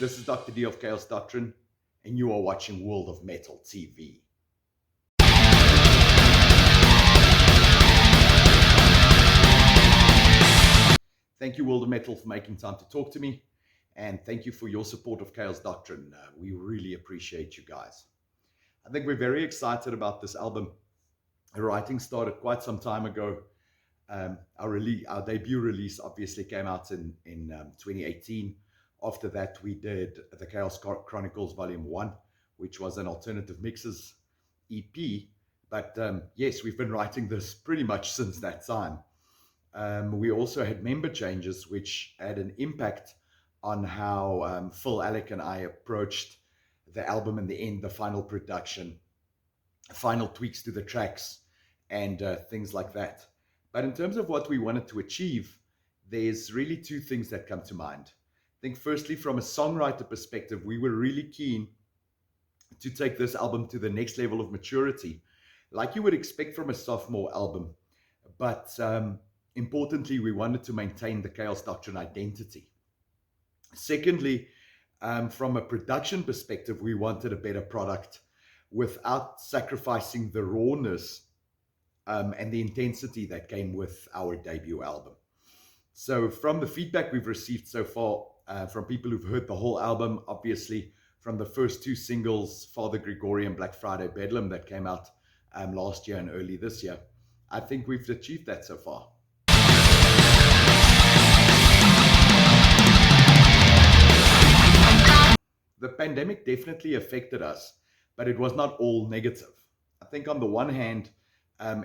this is Dr. D of Chaos Doctrine, and you are watching World of Metal TV. Thank you, World of Metal, for making time to talk to me, and thank you for your support of Chaos Doctrine. We really appreciate you guys. I think we're very excited about this album. The writing started quite some time ago. Our debut release obviously came out in 2018. After that, we did the Chaos Chronicles Volume 1, which was an alternative mixes EP. But yes, we've been writing this pretty much since that time. We also had member changes, which had an impact on how Phil, Alec, and I approached the album in the end, the final production, final tweaks to the tracks, and things like that. But in terms of what we wanted to achieve, there's really two things that come to mind. I think firstly, from a songwriter perspective, we were really keen to take this album to the next level of maturity, like you would expect from a sophomore album. But importantly, we wanted to maintain the Chaos Doctrine identity. Secondly, from a production perspective, we wanted a better product without sacrificing the rawness and the intensity that came with our debut album. So from the feedback we've received so far, from people who've heard the whole album, obviously from the first two singles, Father Gregory and Black Friday Bedlam, that came out last year and early this year, I think we've achieved that so far. The pandemic definitely affected us, but it was not all negative. I think on the one hand,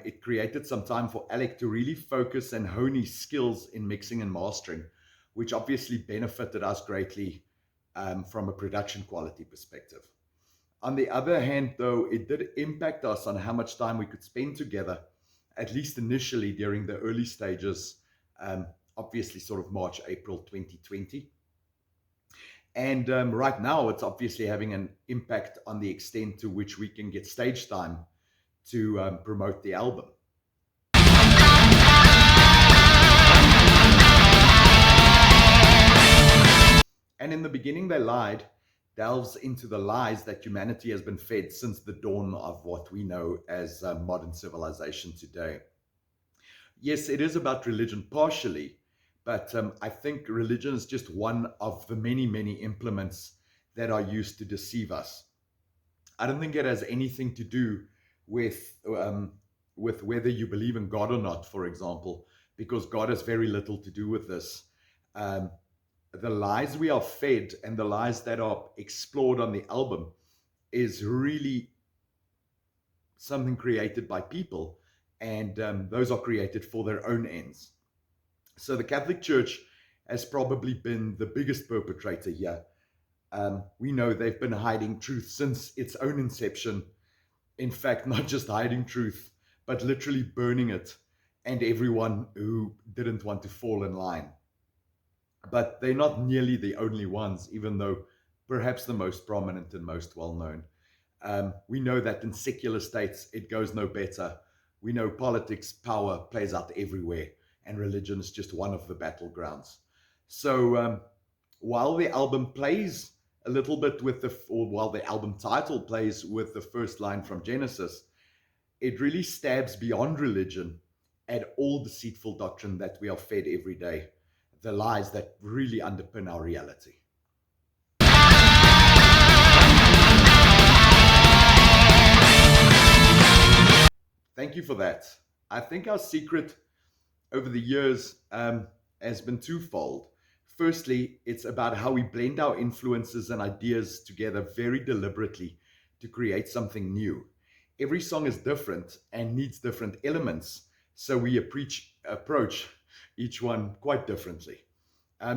it created some time for Alec to really focus and hone his skills in mixing and mastering, which obviously benefited us greatly from a production quality perspective. On the other hand, though, it did impact us on how much time we could spend together, at least initially during the early stages, obviously sort of March, April 2020. And right now, it's obviously having an impact on the extent to which we can get stage time to promote the album. And in the beginning, they lied, delves into the lies that humanity has been fed since the dawn of what we know as modern civilization today. Yes, it is about religion partially, but I think religion is just one of the many, many implements that are used to deceive us. I don't think it has anything to do with whether you believe in God or not, for example, because God has very little to do with this. The lies we are fed and the lies that are explored on the album is really something created by people, and those are created for their own ends. So the Catholic Church has probably been the biggest perpetrator here. We know they've been hiding truth since its own inception. In fact, not just hiding truth, but literally burning it, and everyone who didn't want to fall in line. But they're not nearly the only ones, even though perhaps the most prominent and most well-known. We know that in secular states, it goes no better. We know politics, power plays out everywhere, and religion is just one of the battlegrounds. So while the album plays a little bit with while the album title plays with the first line from Genesis, it really stabs beyond religion at all deceitful doctrine that we are fed every day, the lies that really underpin our reality. Thank you for that. I think our secret over the years has been twofold. Firstly, it's about how we blend our influences and ideas together very deliberately to create something new. Every song is different and needs different elements, so we approach each one quite differently.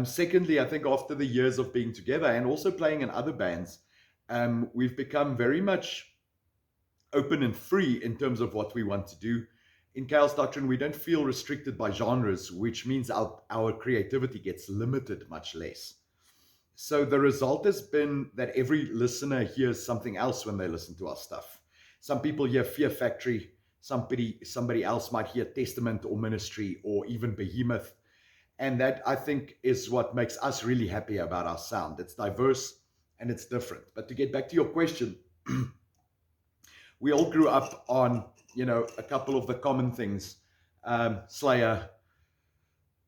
Secondly, I think after the years of being together and also playing in other bands, we've become very much open and free in terms of what we want to do. In Chaos Doctrine, we don't feel restricted by genres, which means our creativity gets limited much less. So the result has been that every listener hears something else when they listen to our stuff. Some people hear Fear Factory, somebody else might hear Testament or Ministry or even Behemoth. And that, I think, is what makes us really happy about our sound. It's diverse and it's different. But to get back to your question, we all grew up on, a couple of the common things. Slayer,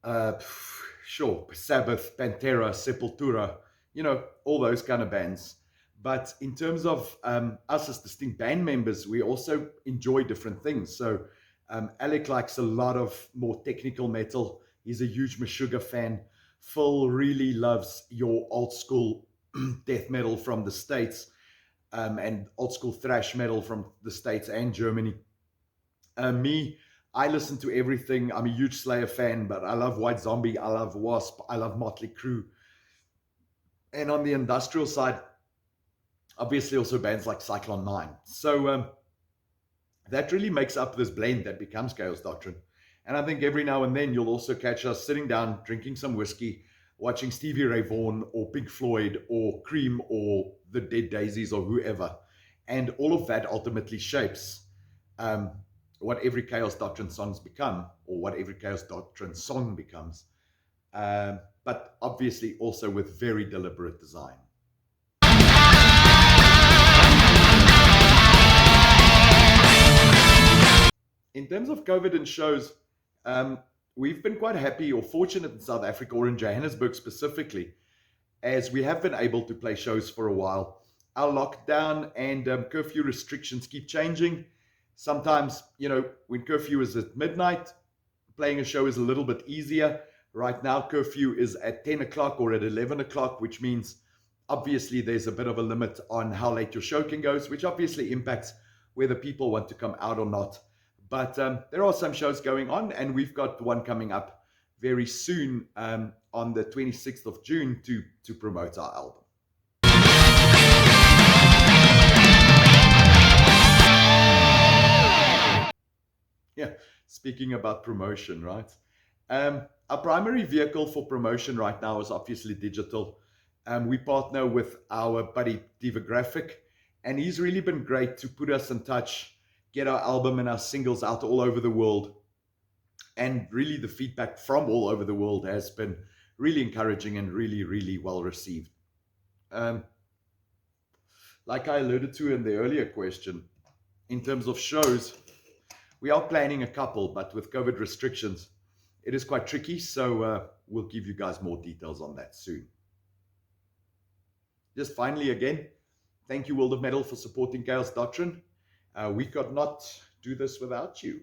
uh, sure, Sabbath, Pantera, Sepultura, all those kind of bands. But in terms of us as distinct band members, we also enjoy different things. So Alec likes a lot of more technical metal. He's a huge Meshuggah fan. Phil really loves your old school death metal from the States, and old school thrash metal from the States and Germany. Me, I listen to everything. I'm a huge Slayer fan, but I love White Zombie. I love Wasp. I love Motley Crue. And on the industrial side, obviously also bands like Cyclone 9. So that really makes up this blend that becomes Chaos Doctrine. And I think every now and then you'll also catch us sitting down, drinking some whiskey, watching Stevie Ray Vaughan or Pink Floyd or Cream or the Dead Daisies or whoever. And all of that ultimately shapes what every Chaos Doctrine songs become, or what every Chaos Doctrine song becomes. But obviously also with very deliberate design. In terms of COVID and shows, we've been quite happy or fortunate in South Africa, or in Johannesburg specifically, as we have been able to play shows for a while. Our lockdown and curfew restrictions keep changing. Sometimes, when curfew is at midnight, playing a show is a little bit easier. Right now, curfew is at 10 o'clock or at 11 o'clock, which means obviously there's a bit of a limit on how late your show can go, which obviously impacts whether people want to come out or not. But there are some shows going on, and we've got one coming up very soon on the 26th of June to promote our album. Yeah, speaking about promotion, right? Our primary vehicle for promotion right now is obviously digital. We partner with our buddy Diva Graphic, and he's really been great to put us in touch, get our album and our singles out all over the world. And really the feedback from all over the world has been really encouraging and really, really well received. Like I alluded to in the earlier question, in terms of shows, we are planning a couple, but with COVID restrictions, it is quite tricky. So we'll give you guys more details on that soon. Just finally, again, thank you, World of Metal, for supporting Chaos Doctrine. We could not do this without you.